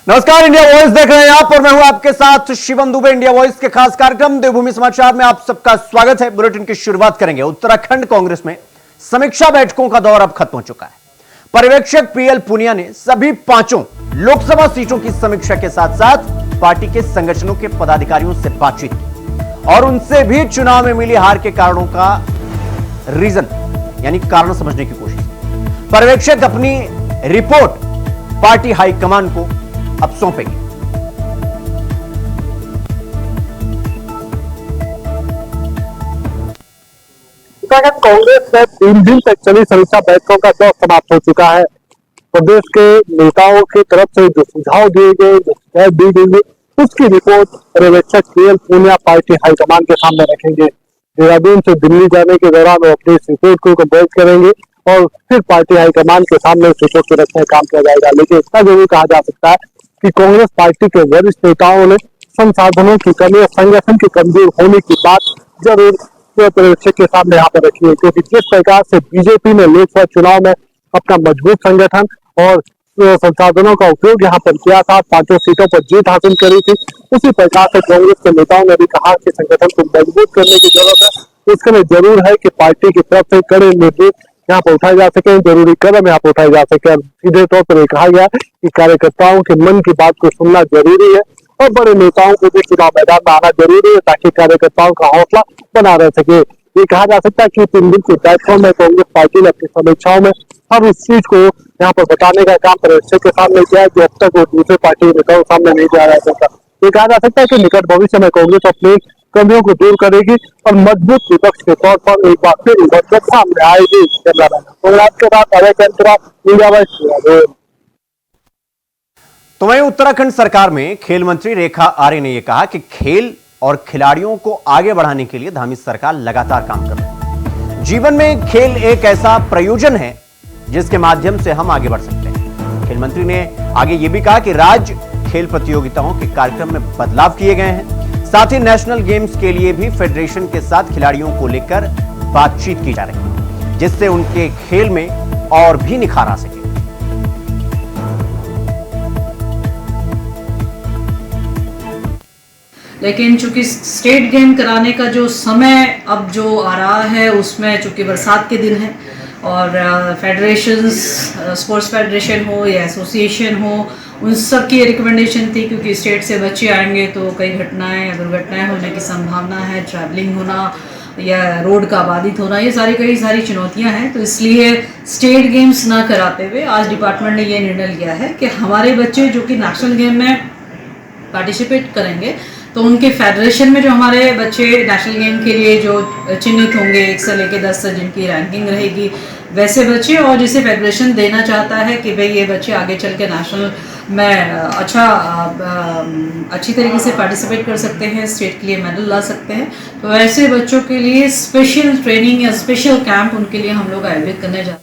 नमस्कार, India voice देख रहे हैं आप और मैं हूं आपके साथ शिवम दुबे। इंडिया वॉइस के खास कार्यक्रम देवभूमि समाचार में आप सबका स्वागत है। बुलेटिन की शुरुआत करेंगे। उत्तराखंड कांग्रेस में समीक्षा बैठकों का दौर अब खत्म हो चुका है। पर्यवेक्षक पीएल पुनिया ने सभी 5 लोकसभा सीटों की समीक्षा के साथ साथ पार्टी के संगठनों के पदाधिकारियों से बातचीत की और उनसे भी चुनाव में मिली हार के कारणों का रीजन यानी कारण समझने की कोशिश की। पर्यवेक्षक अपनी रिपोर्ट पार्टी हाईकमान को अब सौंपेगी। उत्तराखंड कांग्रेस में 3 दिन तक चली समीक्षा बैठकों का दौर समाप्त हो चुका है। प्रदेश के नेताओं की तरफ से जो सुझाव दिए गए, जो शिकायत दी गई, उसकी रिपोर्ट पर्यवेक्षक पीएल पुनिया पार्टी हाईकमान के सामने रखेंगे। देहरादून से दिल्ली जाने के दौरान वो अपनी इस रिपोर्ट को कंपेयर करेंगे और फिर पार्टी हाईकमान के सामने इस रिपोर्ट को रखने का काम किया जाएगा। लेकिन इतना जरूर कहा जा सकता है कि कांग्रेस पार्टी के वरिष्ठ नेताओं ने संसाधनों की कमी और संगठन के कमजोर होने की बात जरूर पर्यवेक्षक के सामने यहाँ पर रखी है, क्योंकि जिस प्रकार से बीजेपी ने लोकसभा चुनाव में अपना मजबूत संगठन और संसाधनों का उपयोग यहाँ पर किया था, 5 सीटों पर जीत हासिल करी थी, उसी प्रकार से कांग्रेस के नेताओं ने भी कहा कि संगठन को मजबूत करने की जरूरत है। इसके लिए जरूर है कि पार्टी की तरफ से कड़े निर्देश यहाँ पर उठाए जा सके, जरूरी कदम यहाँ पर उठाए जा सके। सीधे तौर पर कहा गया कि कार्यकर्ताओं के मन की बात को सुनना जरूरी है और बड़े नेताओं को भी चुनाव मैदान में आना जरूरी है ताकि कार्यकर्ताओं का हौसला बना रह सके। ये कहा जा सकता है कि 3 दिन की बैठकों में कांग्रेस पार्टी ने अपनी समीक्षाओं में हर उस चीज को यहाँ पर बताने का काम पर्यवेक्षक के सामने किया है जो अब तक वो दूसरे पार्टी नेताओं के सामने नहीं जा रहा था। ये कहा जा सकता है कि निकट भविष्य में कांग्रेस अपनी कमियों को दूर करेगी और मजबूत विपक्ष के तौर पर एक बार फिर उभरकर सामने आएगी। के साथ इंडिया वॉइस। तो वहीं उत्तराखंड सरकार में खेल मंत्री रेखा आर्य ने यह कहा कि खेल और खिलाड़ियों को आगे बढ़ाने के लिए धामी सरकार लगातार काम कर रही है। जीवन में खेल एक ऐसा प्रयोजन है जिसके माध्यम से हम आगे बढ़ सकते हैं। खेल मंत्री ने आगे यह भी कहा कि राज्य खेल प्रतियोगिताओं के कार्यक्रम में बदलाव किए गए हैं, साथ ही नेशनल गेम्स के लिए भी फेडरेशन के साथ खिलाड़ियों को लेकर बातचीत की जा रही है, जिससे उनके खेल में और भी निखार आ सके। लेकिन चूंकि स्टेट गेम कराने का जो समय अब जो आ रहा है उसमें चूंकि बरसात के दिन है और फेडरेशंस, स्पोर्ट्स फेडरेशन हो या एसोसिएशन हो, उन सब की रिकमेंडेशन थी क्योंकि स्टेट से बच्चे आएंगे तो कई घटनाएं या दुर्घटनाएं होने की संभावना है, ट्रैवलिंग होना या रोड का बाधित होना, ये कई सारी चुनौतियां हैं। तो इसलिए स्टेट गेम्स ना कराते हुए आज डिपार्टमेंट ने ये निर्णय लिया है कि हमारे बच्चे जो कि नेशनल गेम में पार्टिसिपेट करेंगे तो उनके फेडरेशन में जो हमारे बच्चे नेशनल गेम के लिए जो चिन्हित होंगे 1 से लेकर 10 तक जिनकी रैंकिंग रहेगी वैसे बच्चे, और जिसे फेडरेशन देना चाहता है कि भाई ये बच्चे आगे चल के नेशनल में अच्छी तरीके से पार्टिसिपेट कर सकते हैं, स्टेट के लिए मेडल ला सकते हैं, तो ऐसे बच्चों के लिए स्पेशल ट्रेनिंग या स्पेशल कैंप उनके लिए हम लोग आयोजित करने जा रहे हैं।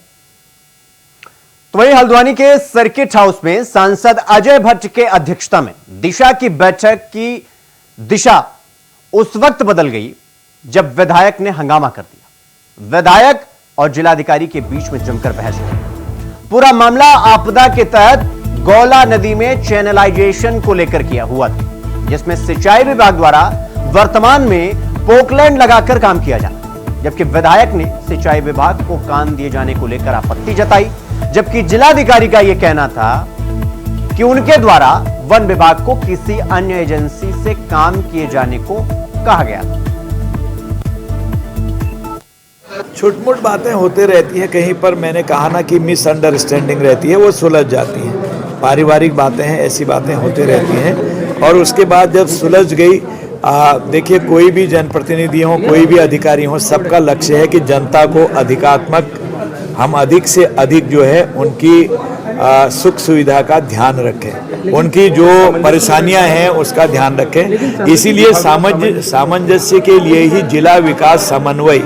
तो वहीं हल्द्वानी के सर्किट हाउस में सांसद अजय भट्ट के अध्यक्षता में दिशा की बैठक की दिशा उस वक्त बदल गई जब विधायक ने हंगामा कर दिया। विधायक और जिलाधिकारी के बीच में जमकर बहस हुई। पूरा मामला आपदा के तहत गौला नदी में चैनलाइजेशन को लेकर किया हुआ था, जिसमें सिंचाई विभाग द्वारा वर्तमान में पोकलैंड लगाकर काम किया जाता, जबकि विधायक ने सिंचाई विभाग को कान दिए जाने को लेकर आपत्ति जताई, जबकि जिलाधिकारी का यह कहना था कि उनके द्वारा वन विभाग को किसी अन्य एजेंसी से काम किए जाने को कहा गया। छोट-मोट बातें होते रहती हैं, कहीं पर मैंने कहा ना कि मिसअंडरस्टैंडिंग रहती है, वो सुलझ जाती हैं। पारिवारिक बातें हैं, ऐसी बातें होती रहती हैं और उसके बाद जब सुलझ गई, देखिए कोई भी जनप्रतिनिधि हो, कोई भी अधिकारी हो, सबका लक्ष्य है कि जनता को अधिकात्मक हम अधिक से अधिक जो है उनकी सुख सुविधा का ध्यान रखें, उनकी जो परेशानियां हैं उसका ध्यान रखें। इसीलिए सामंजस्य के लिए ही जिला विकास समन्वय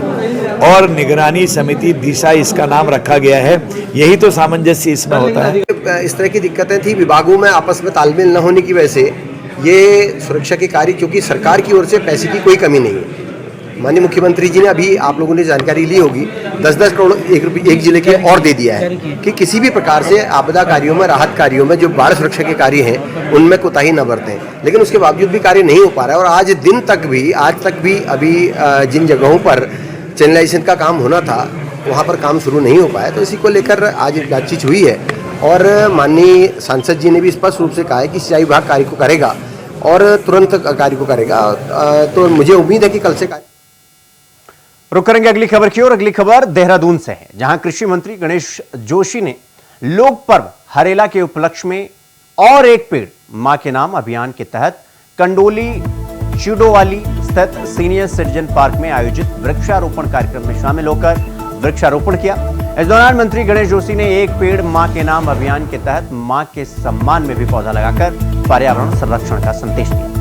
और निगरानी समिति दिशा इसका नाम रखा गया है। यही तो सामंजस्य इसमें होता है। इस तरह की दिक्कतें थी विभागों में आपस में तालमेल न होने की वजह से ये सुरक्षा के कार्य, क्योंकि सरकार की ओर से पैसे की कोई कमी नहीं है, माननीय मुख्यमंत्री जी ने अभी आप लोगों ने जानकारी ली होगी 10-10 करोड़ एक जिले के और दे दिया है कि किसी भी प्रकार से आपदा कार्यों में, राहत कार्यों में जो बाढ़ सुरक्षा के कार्य हैं उनमें कोताही न बरतें। लेकिन उसके बावजूद भी कार्य नहीं हो पा रहा है और आज तक भी अभी जिन जगहों पर चैनलाइजेशन का काम होना था वहाँ पर काम शुरू नहीं हो पाया। तो इसी को लेकर आज बातचीत हुई है और माननीय सांसद जी ने भी स्पष्ट रूप से कहा है कि सिंचाई विभाग कार्य को करेगा और तुरंत कार्य को करेगा। तो मुझे उम्मीद है कि कल से कार्य। रुक करेंगे अगली खबर की ओर। अगली खबर देहरादून से है, जहां कृषि मंत्री गणेश जोशी ने लोक पर्व हरेला के उपलक्ष्य में और एक पेड़ मां के नाम अभियान के तहत कंडोली चिडोवाली स्थित सीनियर सिटीजन पार्क में आयोजित वृक्षारोपण कार्यक्रम में शामिल होकर वृक्षारोपण किया। इस दौरान मंत्री गणेश जोशी ने एक पेड़ मां के नाम अभियान के तहत मां के सम्मान में भी पौधा लगाकर पर्यावरण संरक्षण का संदेश दिया।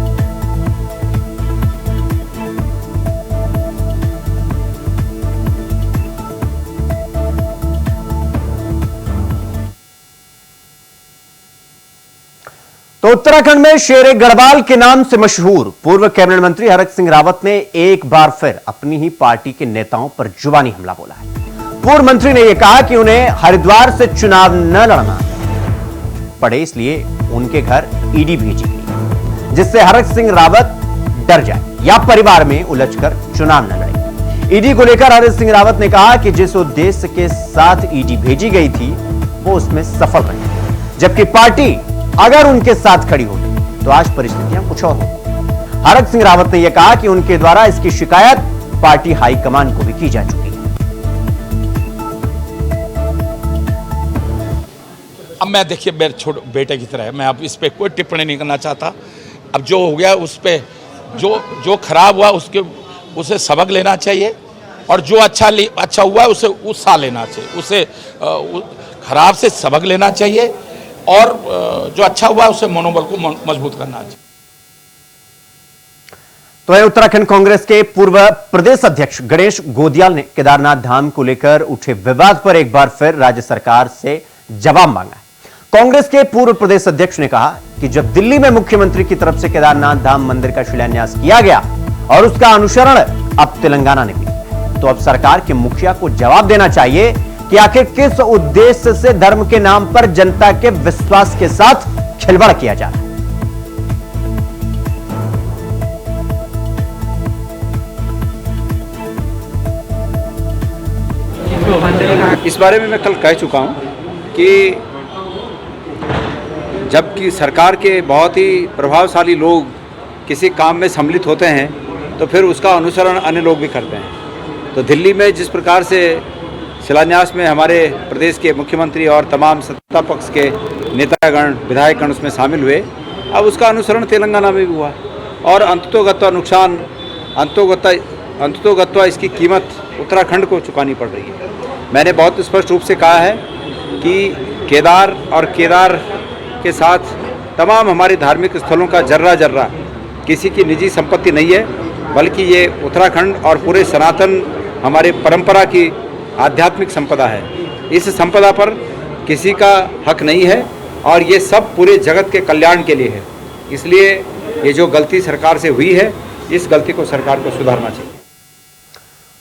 तो उत्तराखंड में शेरे गढ़वाल के नाम से मशहूर पूर्व कैबिनेट मंत्री हरक सिंह रावत ने एक बार फिर अपनी ही पार्टी के नेताओं पर जुबानी हमला बोला है। पूर्व मंत्री ने यह कहा कि उन्हें हरिद्वार से चुनाव न लड़ना पड़े, इसलिए उनके घर ईडी भेजी गई जिससे हरक सिंह रावत डर जाए या परिवार में उलझकर चुनाव न लड़े। ईडी को लेकर हरक सिंह रावत ने कहा कि जिस उद्देश्य के साथ ईडी भेजी गई थी वो उसमें सफल रही, जबकि पार्टी अगर उनके साथ खड़ी होती तो आज परिस्थितियां कुछ और होती। हरक सिंह रावत ने यह कहा कि उनके द्वारा इसकी शिकायत पार्टी हाईकमान को भी की जा चुकी है। अब मैं देखिए मेरे छोटे बेटे की तरह है, मैं अब इस पे कोई टिप्पणी नहीं करना चाहता। अब जो हो गया उस पे जो खराब हुआ उसे सबक लेना चाहिए और जो अच्छा हुआ उसे उत्साह लेना चाहिए, उसे खराब से सबक लेना चाहिए और जो अच्छा हुआ उसे मनोबल को मजबूत करना चाहिए। तो उत्तराखंड कांग्रेस के पूर्व प्रदेश अध्यक्ष गणेश गोदियाल ने केदारनाथ धाम को लेकर उठे विवाद पर एक बार फिर राज्य सरकार से जवाब मांगा है। कांग्रेस के पूर्व प्रदेश अध्यक्ष ने कहा कि जब दिल्ली में मुख्यमंत्री की तरफ से केदारनाथ धाम मंदिर का शिलान्यास किया गया और उसका अनुसरण अब तेलंगाना ने भी, तो अब सरकार के मुखिया को जवाब देना चाहिए कि आखिर किस उद्देश्य से धर्म के नाम पर जनता के विश्वास के साथ खिलवाड़ किया जा रहा है। इस बारे में मैं कल कह चुका हूं कि जबकि सरकार के बहुत ही प्रभावशाली लोग किसी काम में सम्मिलित होते हैं तो फिर उसका अनुसरण अन्य लोग भी करते हैं। तो दिल्ली में जिस प्रकार से शिलान्यास में हमारे प्रदेश के मुख्यमंत्री और तमाम सत्ता पक्ष के नेतागण, विधायकगण उसमें शामिल हुए, अब उसका अनुसरण तेलंगाना में भी हुआ और अंततोगत्वा नुकसान, अंततोगत्वा इसकी कीमत उत्तराखंड को चुकानी पड़ रही है। मैंने बहुत स्पष्ट रूप से कहा है कि केदार के साथ तमाम हमारे धार्मिक स्थलों का जर्रा जर्रा किसी की निजी संपत्ति नहीं है, बल्कि ये उत्तराखंड और पूरे सनातन हमारे परंपरा की आध्यात्मिक संपदा है। इस संपदा पर किसी का हक नहीं है और ये सब पूरे जगत के कल्याण के लिए है। इसलिए ये जो गलती सरकार से हुई है, इस गलती को सरकार को सुधारना चाहिए।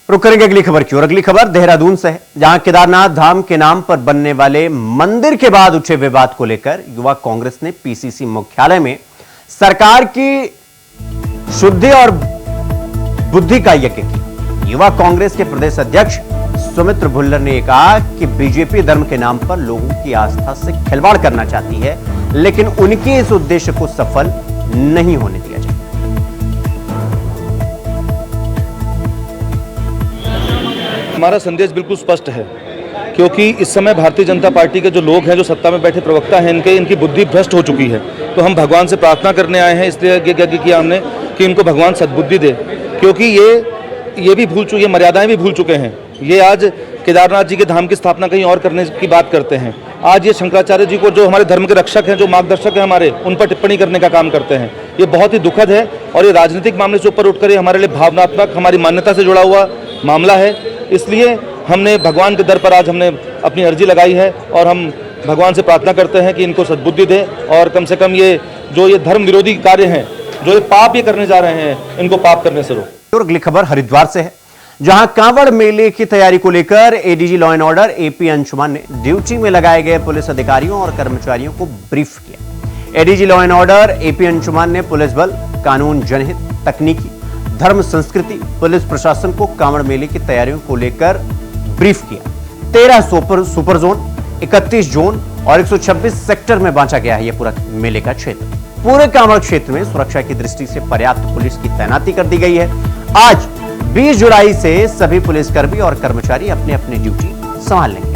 रुक करेंगे अगली खबर की ओर। अगली खबर देहरादून से है, जहां केदारनाथ धाम के नाम पर बनने वाले मंदिर के बाद उठे विवाद को लेकर युवा कांग्रेस ने पीसीसी मुख्यालय में सरकार की शुद्धि और बुद्धि का यज्ञ किया। युवा कांग्रेस के प्रदेश अध्यक्ष सुमित्र भुल्लर ने कहा कि बीजेपी धर्म के नाम पर लोगों की आस्था से खिलवाड़ करना चाहती है, लेकिन उनके इस उद्देश्य को सफल नहीं होने दिया जाए। हमारा संदेश बिल्कुल स्पष्ट है, क्योंकि इस समय भारतीय जनता पार्टी के जो लोग हैं, जो सत्ता में बैठे प्रवक्ता हैं, इनकी बुद्धि भ्रष्ट हो चुकी है। तो हम भगवान से प्रार्थना करने आए हैं, इसलिए यज्ञ किया हमने कि इनको भगवान सद्बुद्धि दे, क्योंकि ये भी भूल चुके, मर्यादाएं भी भूल चुके हैं। ये आज केदारनाथ जी के धाम की स्थापना कहीं और करने की बात करते हैं। आज ये शंकराचार्य जी को, जो हमारे धर्म के रक्षक हैं, जो मार्गदर्शक हैं हमारे, उन पर टिप्पणी करने का काम करते हैं। ये बहुत ही दुखद है और ये राजनीतिक मामले से ऊपर उठकर ये हमारे लिए भावनात्मक, हमारी मान्यता से जुड़ा हुआ मामला है। इसलिए हमने भगवान के दर पर आज हमने अपनी अर्जी लगाई है और हम भगवान से प्रार्थना करते हैं कि इनको सद्बुद्धि दे और कम से कम ये जो ये धर्म विरोधी कार्य हैं, जो ये पाप ये करने जा रहे हैं, इनको पाप करने से रोक। और अगली खबर हरिद्वार से है, जहां कांवड़ मेले की तैयारी को लेकर ADG law and order AP Anshuman ने ड्यूटी में लगाए गए पुलिस अधिकारियों और कर्मचारियों को ब्रीफ किया। ADG law and order AP Anshuman ने पुलिस बल, कानून जनहित, तकनीकी, धर्म संस्कृति, पुलिस प्रशासन को कांवड़ मेले की तैयारियों को लेकर ब्रीफ किया। 13 सुपर जोन, 31 जोन और 126 सेक्टर में बांटा गया है यह पूरा मेले का क्षेत्र। पूरे कांवड़ क्षेत्र में सुरक्षा की दृष्टि से पर्याप्त पुलिस की तैनाती कर दी गई है। आज 20 जुलाई से सभी पुलिसकर्मी और कर्मचारी अपनी अपनी ड्यूटी संभाल लेंगे।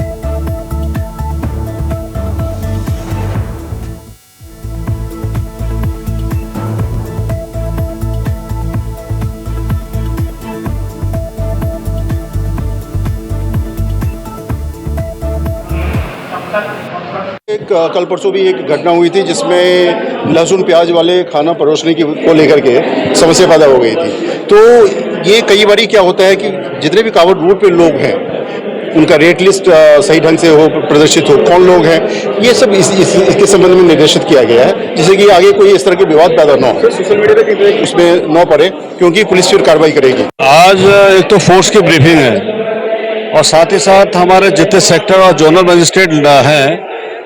कल परसों भी एक घटना हुई थी जिसमें लहसुन प्याज वाले खाना परोसने को लेकर के समस्या पैदा हो गई थी। तो ये कई बार क्या होता है कि जितने भी कांवड़ रूट पे लोग हैं उनका रेट लिस्ट सही ढंग से हो, प्रदर्शित हो, कौन लोग हैं, ये सब इसके संबंध में निर्देशित किया गया है, जिससे कि आगे कोई इस तरह के विवाद पैदा न हो, सोशल मीडिया पे उसमें न पड़े, क्योंकि पुलिस फिर कार्रवाई करेगी। आज एक तो फोर्स की ब्रीफिंग है और साथ ही साथ हमारे जितने सेक्टर और जोनल मजिस्ट्रेट हैं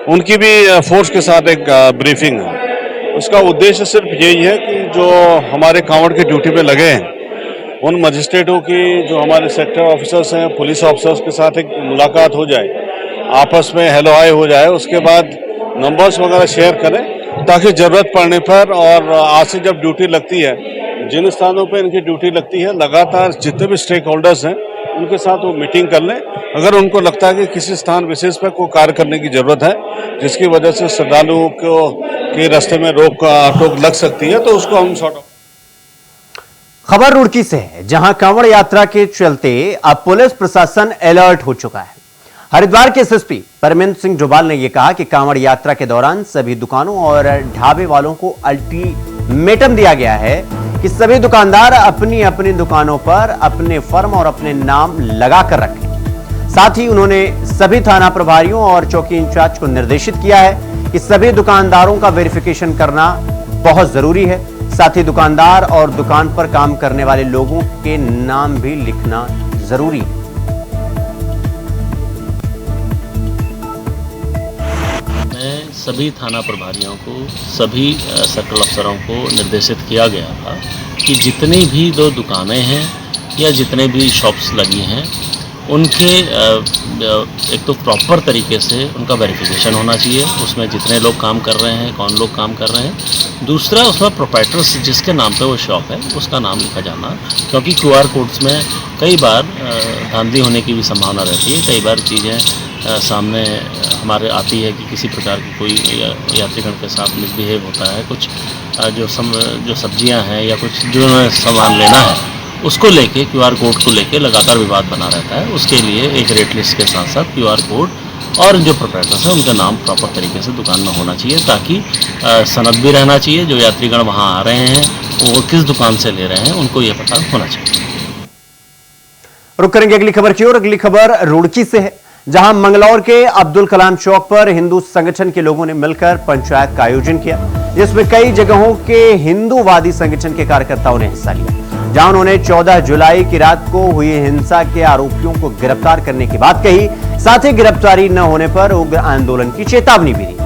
उनकी भी फोर्स के साथ एक ब्रीफिंग है। उसका उद्देश्य सिर्फ यही है कि जो हमारे कांवड़ के ड्यूटी पे लगे हैं उन मजिस्ट्रेटों की, जो हमारे सेक्टर ऑफिसर्स हैं, पुलिस ऑफिसर्स के साथ एक मुलाकात हो जाए, आपस में हेलो हाय हो जाए, उसके बाद नंबर्स वगैरह शेयर करें ताकि ज़रूरत पड़ने पर, और आज से जब ड्यूटी लगती है, जिन स्थानों पर इनकी ड्यूटी लगती है, लगातार जितने भी स्टेक होल्डर्स हैं उनके साथ वो मीटिंग कर लें। अगर उनको लगता है कि किसी स्थान विशेष पर कोई कार्य करने की जरूरत है जिसकी वजह से श्रद्धालुओं को के रास्ते में रोक लग सकती है, तो उसको हम सॉर्ट आउट। खबर रुड़की से है, जहां कांवड़ यात्रा के चलते अब पुलिस प्रशासन अलर्ट हो चुका है। हरिद्वार के एसएसपी परमेंद्र सिंह डोभाल ने यह कहा कि कांवड़ यात्रा के दौरान सभी दुकानों और ढाबे वालों को अल्टीमेटम दिया गया है कि सभी दुकानदार अपनी अपनी दुकानों पर अपने फर्म और अपने नाम लगा कर रखें। साथ ही उन्होंने सभी थाना प्रभारियों और चौकी इंचार्ज को निर्देशित किया है कि सभी दुकानदारों का वेरिफिकेशन करना बहुत जरूरी है। साथ ही दुकानदार और दुकान पर काम करने वाले लोगों के नाम भी लिखना जरूरी है। मैं सभी थाना प्रभारियों को, सभी सर्कल अफसरों को निर्देशित किया गया था कि जितनी भी दो दुकानें हैं या जितने भी शॉप्स लगी हैं उनके एक तो प्रॉपर तरीके से उनका वेरिफिकेशन होना चाहिए, उसमें जितने लोग काम कर रहे हैं, कौन लोग काम कर रहे हैं। दूसरा, उसमें प्रोप्राइटर्स जिसके नाम पे वो शॉप है उसका नाम लिखा जाना, क्योंकि QR कोड्स में कई बार धांधली होने की भी संभावना रहती है। कई बार चीज़ें सामने हमारे आती है कि किसी प्रकार की कोई यात्रीगण के साथ मिसबिहेव होता है, कुछ जो सब्जियां हैं या कुछ जो सामान लेना है उसको लेके, QR कोड को लेके लगातार विवाद बना रहता है। उसके लिए एक रेट लिस्ट के साथ साथ QR कोड और जो प्रोप्राइटर्स हैं उनका नाम प्रॉपर तरीके से दुकान में होना चाहिए, ताकि सनद भी रहना चाहिए। जो यात्रीगण वहाँ आ रहे हैं वो किस दुकान से ले रहे हैं उनको ये पता होना चाहिए। रुक करेंगे अगली खबर की ओर। अगली खबर रुड़की से है, जहां मंगलौर के अब्दुल कलाम चौक पर हिंदू संगठन के लोगों ने मिलकर पंचायत का आयोजन किया, जिसमें कई जगहों के हिंदूवादी संगठन के कार्यकर्ताओं ने हिस्सा लिया। जहां उन्होंने 14 जुलाई की रात को हुई हिंसा के आरोपियों को गिरफ्तार करने की बात कही, साथ ही गिरफ्तारी न होने पर उग्र आंदोलन की चेतावनी भी दी।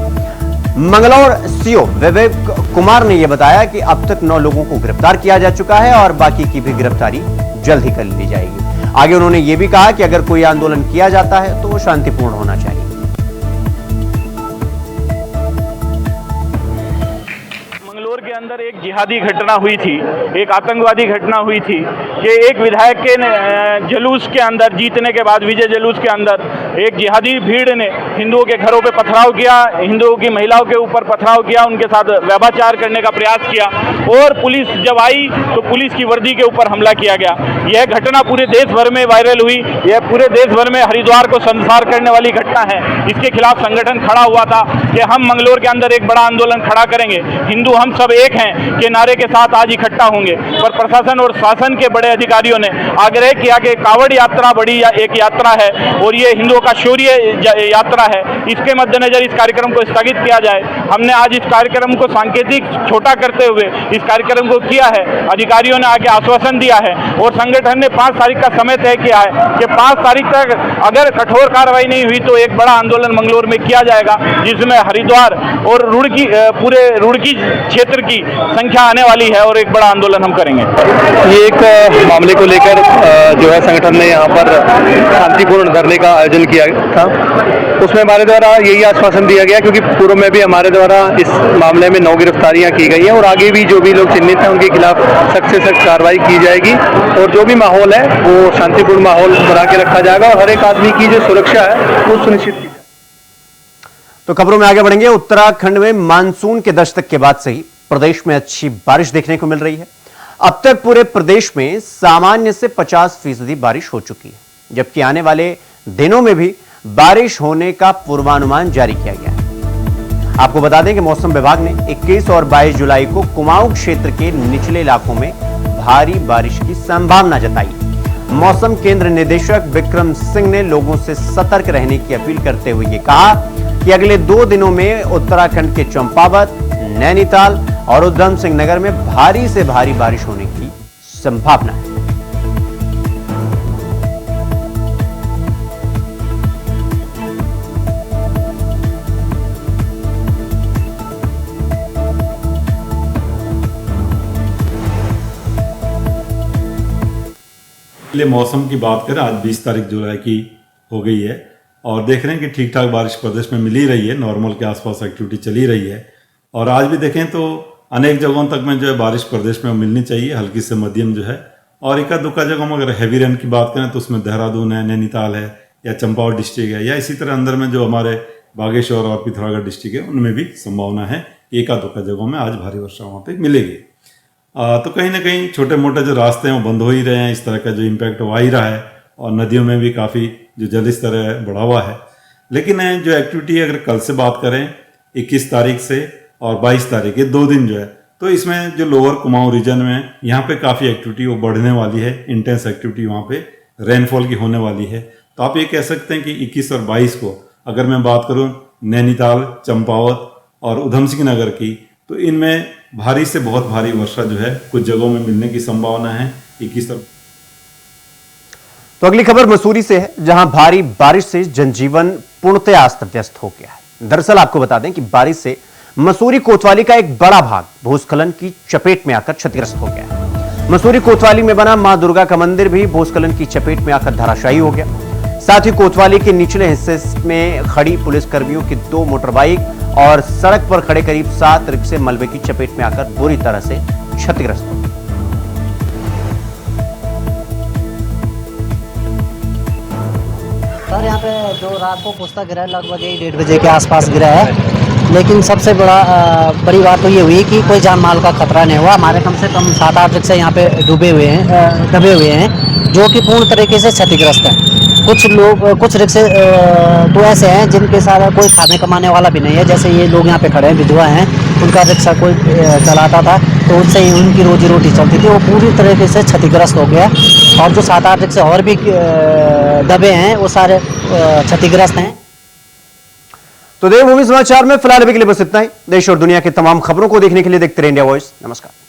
मंगलौर सीओ विवेक कुमार ने यह बताया कि अब तक 9 लोगों को गिरफ्तार किया जा चुका है और बाकी की भी गिरफ्तारी जल्द ही कर ली जाएगी। आगे उन्होंने यह भी कहा कि अगर कोई आंदोलन किया जाता है तो वो शांतिपूर्ण होना चाहिए। के अंदर एक जिहादी घटना हुई थी, एक आतंकवादी घटना हुई थी कि एक विधायक के जुलूस के अंदर, जीतने के बाद विजय जुलूस के अंदर एक जिहादी भीड़ ने हिंदुओं के घरों पे पथराव किया, हिंदुओं की महिलाओं के ऊपर पथराव किया, उनके साथ व्यभिचार करने का प्रयास किया और पुलिस जब आई तो पुलिस की वर्दी के ऊपर हमला किया गया। यह घटना पूरे देश भर में वायरल हुई। यह पूरे देश भर में हरिद्वार को शर्मसार करने वाली घटना है। इसके खिलाफ संगठन खड़ा हुआ था कि हम मंगलौर के अंदर एक बड़ा आंदोलन खड़ा करेंगे, हिंदू हम सब एक हैं के नारे के साथ आज इकट्ठा होंगे। पर प्रशासन और शासन के बड़े अधिकारियों ने आग्रह किया कि कांवड़ यात्रा बड़ी एक यात्रा है और ये हिंदुओं का शौर्य यात्रा है, इसके मद्देनजर इस कार्यक्रम को स्थगित किया जाए हमने आज इस कार्यक्रम को सांकेतिक छोटा करते हुए इस कार्यक्रम को किया है। अधिकारियों ने आगे आश्वासन दिया है और संगठन ने 5 तारीख का समय तय किया है कि 5 तारीख तक अगर कठोर कार्रवाई नहीं हुई तो एक बड़ा आंदोलन मंगलौर में किया जाएगा, जिसमें हरिद्वार और रुड़की पूरे रुड़की क्षेत्र की संख्या आने वाली है और एक बड़ा आंदोलन हम करेंगे। ये एक मामले को लेकर जो है संगठन ने यहाँ पर शांतिपूर्ण धरने का आयोजन किया था। उसमें हमारे द्वारा यही आश्वासन दिया गया, क्योंकि पूर्व में भी हमारे द्वारा इस मामले में 9 गिरफ्तारियां की गई हैं और आगे भी जो भी लोग चिन्हित हैं उनके खिलाफ सख्त से सख्त कार्रवाई की जाएगी और जो भी माहौल है वो शांतिपूर्ण माहौल बना के रखा जाएगा और हर एक आदमी की जो सुरक्षा है वो सुनिश्चित की जाएगी। तो खबरों में आगे बढ़ेंगे। उत्तराखंड में मानसून के दस्तक के बाद से ही प्रदेश में अच्छी बारिश देखने को मिल रही है। अब तक पूरे प्रदेश में सामान्य से 50% बारिश हो चुकी है, जबकि आने वाले दिनों में भी बारिश होने का पूर्वानुमान जारी किया गया है। आपको बता दें कि मौसम विभाग ने 21 और 22 जुलाई को कुमाऊं क्षेत्र के निचले इलाकों में भारी बारिश की संभावना जताई। मौसम केंद्र निदेशक विक्रम सिंह ने लोगों से सतर्क रहने की अपील करते हुए ये कहा कि अगले 2 दिनों में उत्तराखंड के चंपावत, नैनीताल और उधम सिंह नगर में भारी से भारी बारिश होने की संभावना है। मौसम की बात करें, आज 20 तारीख जुलाई की हो गई है और देख रहे हैं कि ठीक ठाक बारिश प्रदेश में मिल ही रही है। नॉर्मल के आसपास एक्टिविटी चली रही है और आज भी देखें तो अनेक जगहों तक में जो है बारिश प्रदेश में मिलनी चाहिए, हल्की से मध्यम जो है। और एक दुक्का जगहों में अगर हैवी रेन की बात करें तो उसमें देहरादून है, नैनीताल है या चंपावत डिस्ट्रिक्ट है या इसी तरह अंदर में जो हमारे बागेश्वर और पिथौरागढ़ डिस्ट्रिक्ट है उनमें भी संभावना है एक दुक्का जगहों में आज भारी वर्षा वहाँ पर मिलेगी। तो कहीं ना कहीं छोटे मोटे जो रास्ते हैं वो बंद हो ही रहे हैं, इस तरह का जो इम्पैक्ट हो ही रहा है और नदियों में भी काफ़ी जो जल स्तर है बढ़ा हुआ है। लेकिन जो एक्टिविटी अगर कल से बात करें 21 तारीख से और 22 तारीख ये 2 दिन जो है, तो इसमें जो लोअर कुमाऊं रीजन में यहाँ पे काफ़ी एक्टिविटी वो बढ़ने वाली है, इंटेंस एक्टिविटी वहाँ पे रेनफॉल की होने वाली है। तो आप ये कह सकते हैं कि 21 और 22 को अगर मैं बात करूँ नैनीताल, चंपावत और उधम सिंह नगर की, तो इनमें भारी से बहुत भारी वर्षा जो है कुछ जगहों में मिलने की संभावना है 21 तक। तो अगली खबर मसूरी से है, जहां भारी बारिश से जनजीवन पूर्णतः अस्त व्यस्त हो गया है। दरअसल आपको बता दें कि बारिश से मसूरी कोतवाली का एक बड़ा भाग भूस्खलन की चपेट में आकर क्षतिग्रस्त हो गया है। मसूरी कोतवाली में बना मां दुर्गा का मंदिर भी भूस्खलन की चपेट में आकर धराशायी हो गया। साथ ही कोतवाली के निचले हिस्से में खड़ी पुलिसकर्मियों की 2 मोटर बाइक और सड़क पर खड़े करीब 7 रिक्शे मलबे की चपेट में आकर बुरी तरह से क्षतिग्रस्त हो गए। सर यहाँ पे जो रात को पुस्तक गिरा है लगभग 1:30 बजे के आसपास गिरा है, लेकिन सबसे बड़ी बात तो ये हुई कि कोई जान माल का खतरा नहीं हुआ। हमारे कम से कम 7-8 रिक्शे यहाँ पे दबे हुए हैं जो कि पूर्ण तरीके से क्षतिग्रस्त है। कुछ रिक्शे तो ऐसे हैं जिनके साथ कोई खाने कमाने वाला भी नहीं है, जैसे ये लोग यहाँ पे खड़े हैं, विधवा हैं, उनका रिक्शा कोई चलाता था तो उससे ही उनकी रोजी रोटी चलती थी, वो पूरी तरीके से क्षतिग्रस्त हो गया। और जो 7-8 रिक्शे और भी दबे हैं वो सारे क्षतिग्रस्त हैं। तो देवभूमि समाचार में फिलहाल अभी के लिए बस इतना ही। देश और दुनिया की तमाम खबरों को देखने के लिए देखते रहिए इंडिया वॉइस। नमस्कार।